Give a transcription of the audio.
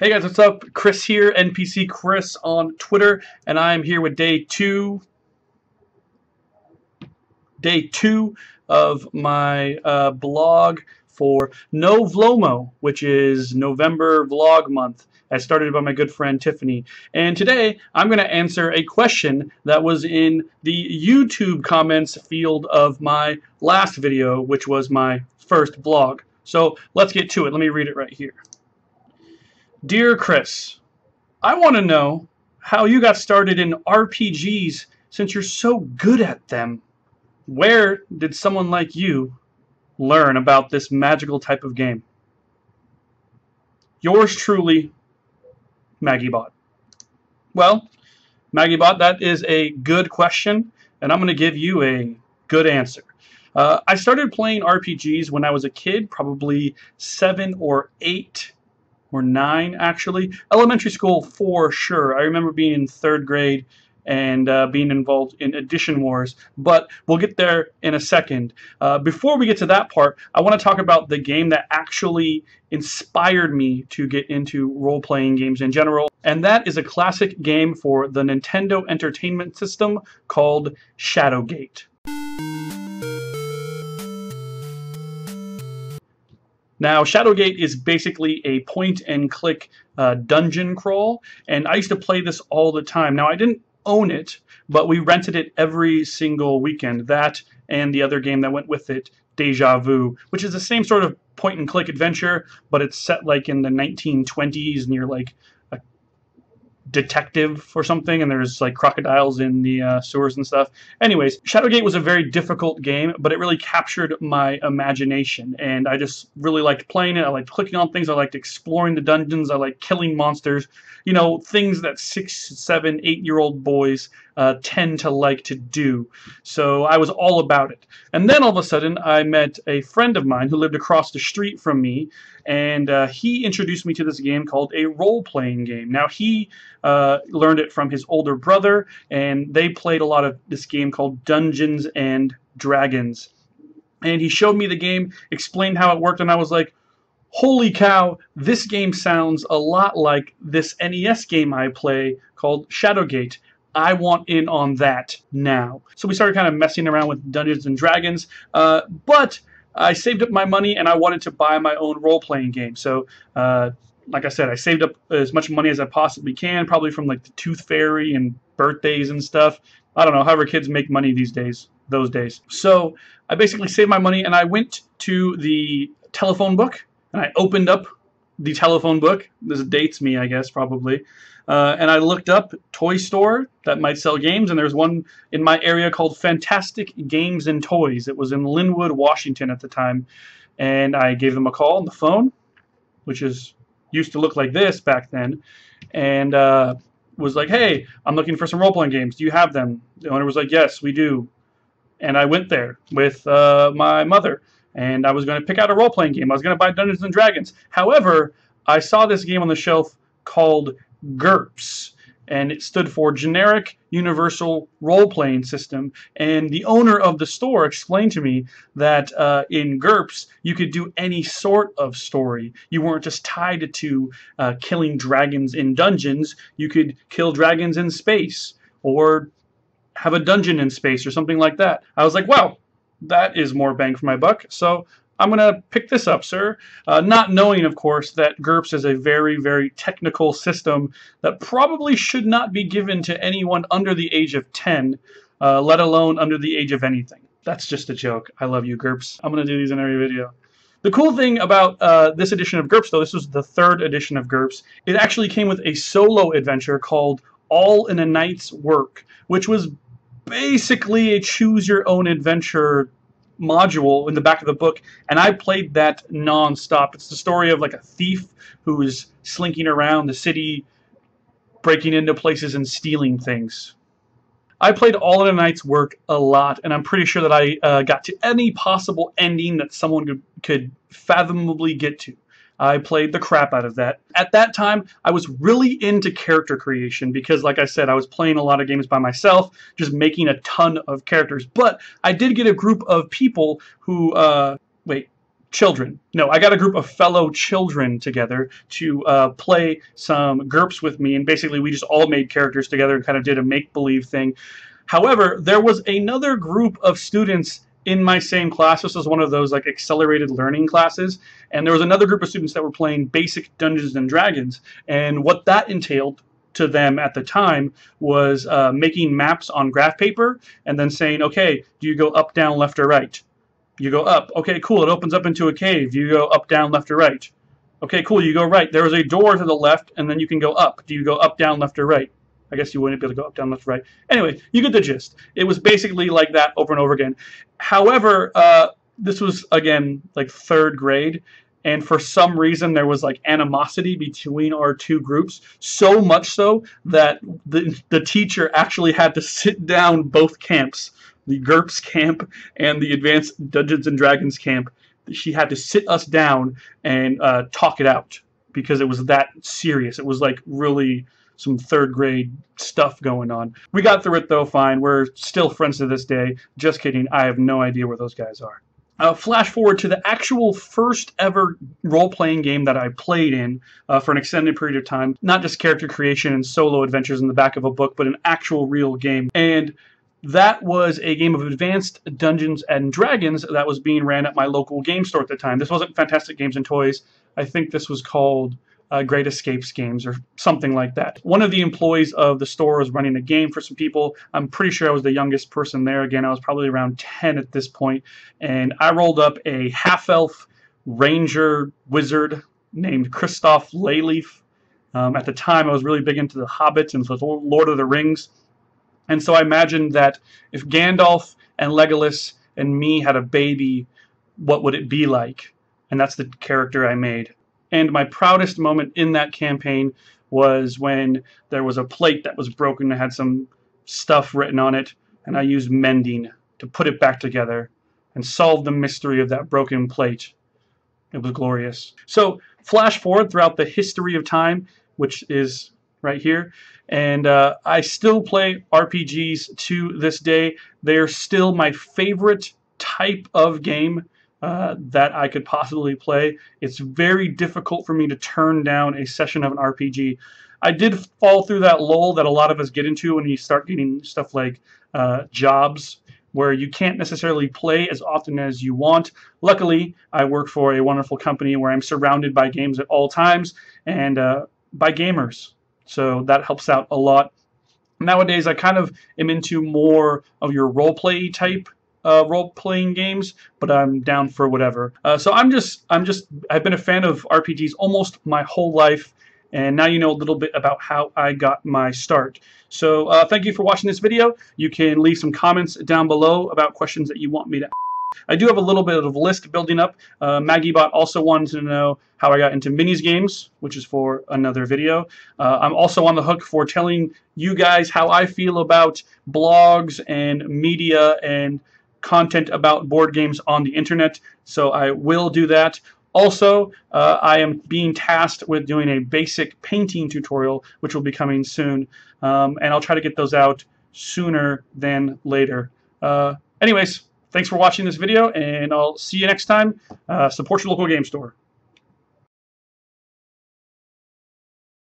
Hey guys, what's up? Chris here, NPC Chris on Twitter, and I'm here with day two of my blog for NoVloMo, which is November vlog month, as started by my good friend Tiffany. And today I'm going to answer a question that was in the YouTube comments field of my last video, which was my first vlog. So let's get to it. Let me read it right here. Dear Chris, I want to know how you got started in RPGs since you're so good at them. Where did someone like you learn about this magical type of game? Yours truly, MaggieBot. Well, MaggieBot, that is a good question, and I'm going to give you a good answer. I started playing RPGs when I was a kid, probably 7 or 8 or 9 actually. Elementary school for sure. I remember being in 3rd grade and being involved in Edition Wars, but we'll get there in a second. Before we get to that part, I want to talk about the game that actually inspired me to get into role-playing games in general, and that is a classic game for the Nintendo Entertainment System called Shadowgate. Now, Shadowgate is basically a point-and-click dungeon crawl, and I used to play this all the time. Now, I didn't own it, but we rented it every single weekend. That and the other game that went with it, Deja Vu, which is the same sort of point-and-click adventure, but it's set like in the 1920s near like a detective or something, and there's like crocodiles in the sewers and stuff. Anyways, Shadowgate was a very difficult game, but it really captured my imagination, and I just really liked playing it. I liked clicking on things, I liked exploring the dungeons, I liked killing monsters, you know, things that 6, 7, 8-year-old boys tend to like to do. So I was all about it. And then all of a sudden I met a friend of mine who lived across the street from me, and he introduced me to this game called a role-playing game. Now, he learned it from his older brother, and they played a lot of this game called Dungeons and Dragons. And he showed me the game, explained how it worked, and I was like, holy cow, this game sounds a lot like this NES game I play called Shadowgate. I want in on that now. So we started kind of messing around with Dungeons and Dragons, but I saved up my money and I wanted to buy my own role-playing game. So, like I said, I saved up as much money as I possibly can, probably from like the Tooth Fairy and birthdays and stuff. I don't know, however kids make money these days, those days. So I basically saved my money and I went to the telephone book and I opened up the telephone book. This dates me, I guess, probably. And I looked up toy store that might sell games, and there's one in my area called Fantastic Games and Toys. It was in Linwood, Washington at the time. And I gave them a call on the phone, which used to look like this back then, and was like, hey, I'm looking for some role-playing games. Do you have them? The owner was like, yes, we do. And I went there with my mother, and I was going to pick out a role-playing game. I was going to buy Dungeons and Dragons. However, I saw this game on the shelf called GURPS, and it stood for Generic Universal Role-Playing System. And the owner of the store explained to me that in GURPS, you could do any sort of story. You weren't just tied to killing dragons in dungeons. You could kill dragons in space, or have a dungeon in space, or something like that. I was like, wow, that is more bang for my buck. So I'm going to pick this up, sir. Not knowing, of course, that GURPS is a very, very technical system that probably should not be given to anyone under the age of 10, let alone under the age of anything. That's just a joke. I love you, GURPS. I'm going to do these in every video. The cool thing about this edition of GURPS, though, this was the 3rd edition of GURPS, it actually came with a solo adventure called All in a Night's Work, which was basically a choose-your-own-adventure module in the back of the book, and I played that non-stop. It's the story of like a thief who is slinking around the city, breaking into places and stealing things. I played All in a Night's Work a lot, and I'm pretty sure that I got to any possible ending that someone could fathomably get to. I played the crap out of that. At that time, I was really into character creation because, like I said, I was playing a lot of games by myself, just making a ton of characters. But I did get a group of people who, wait, children. No, I got a group of fellow children together to play some GURPS with me, and basically we just all made characters together and kind of did a make-believe thing. However, there was another group of students in my same class. This was one of those like accelerated learning classes, and there was another group of students that were playing basic Dungeons and Dragons, and what that entailed to them at the time was making maps on graph paper and then saying, okay, do you go up, down, left, or right? You go up. Okay, cool. It opens up into a cave. You go up, down, left, or right? Okay, cool. You go right. There is a door to the left, and then you can go up. Do you go up, down, left, or right? I guess you wouldn't be able to go up, down, left, right. Anyway, you get the gist. It was basically like that over and over again. However, this was, again, like 3rd grade, and for some reason there was like animosity between our two groups, so much so that the teacher actually had to sit down both camps, the GURPS camp and the Advanced Dungeons and Dragons camp. She had to sit us down and talk it out because it was that serious. It was like really some 3rd grade stuff going on. We got through it though fine. We're still friends to this day. Just kidding. I have no idea where those guys are. Flash forward to the actual first ever role-playing game that I played in for an extended period of time. Not just character creation and solo adventures in the back of a book, but an actual real game. And that was a game of Advanced Dungeons and Dragons that was being ran at my local game store at the time. This wasn't Fantastic Games and Toys. I think this was called Great Escapes Games or something like that. One of the employees of the store was running a game for some people. I'm pretty sure I was the youngest person there. Again, I was probably around 10 at this point, and I rolled up a half-elf ranger wizard named Christoph Layleaf. At the time, I was really big into the Hobbits and so Lord of the Rings. And so I imagined that if Gandalf and Legolas and me had a baby, what would it be like? And that's the character I made. And my proudest moment in that campaign was when there was a plate that was broken that had some stuff written on it, and I used mending to put it back together and solve the mystery of that broken plate. It was glorious. So flash forward throughout the history of time, which is right here, and I still play RPGs to this day. They are still my favorite type of game that I could possibly play. It's very difficult for me to turn down a session of an RPG. I did fall through that lull that a lot of us get into when you start getting stuff like jobs, where you can't necessarily play as often as you want. Luckily, I work for a wonderful company where I'm surrounded by games at all times and by gamers. So that helps out a lot. Nowadays, I kind of am into more of your role-play type role-playing games, but I'm down for whatever. So I've been a fan of RPGs almost my whole life, and now you know a little bit about how I got my start. So thank you for watching this video. You can leave some comments down below about questions that you want me to ask. I do have a little bit of a list building up. MaggieBot also wanted to know how I got into minis games, which is for another video. I'm also on the hook for telling you guys how I feel about blogs and media and content about board games on the internet, so I will do that. Also, I am being tasked with doing a basic painting tutorial, which will be coming soon, and I'll try to get those out sooner than later. Anyways, thanks for watching this video, and I'll see you next time. Support your local game store.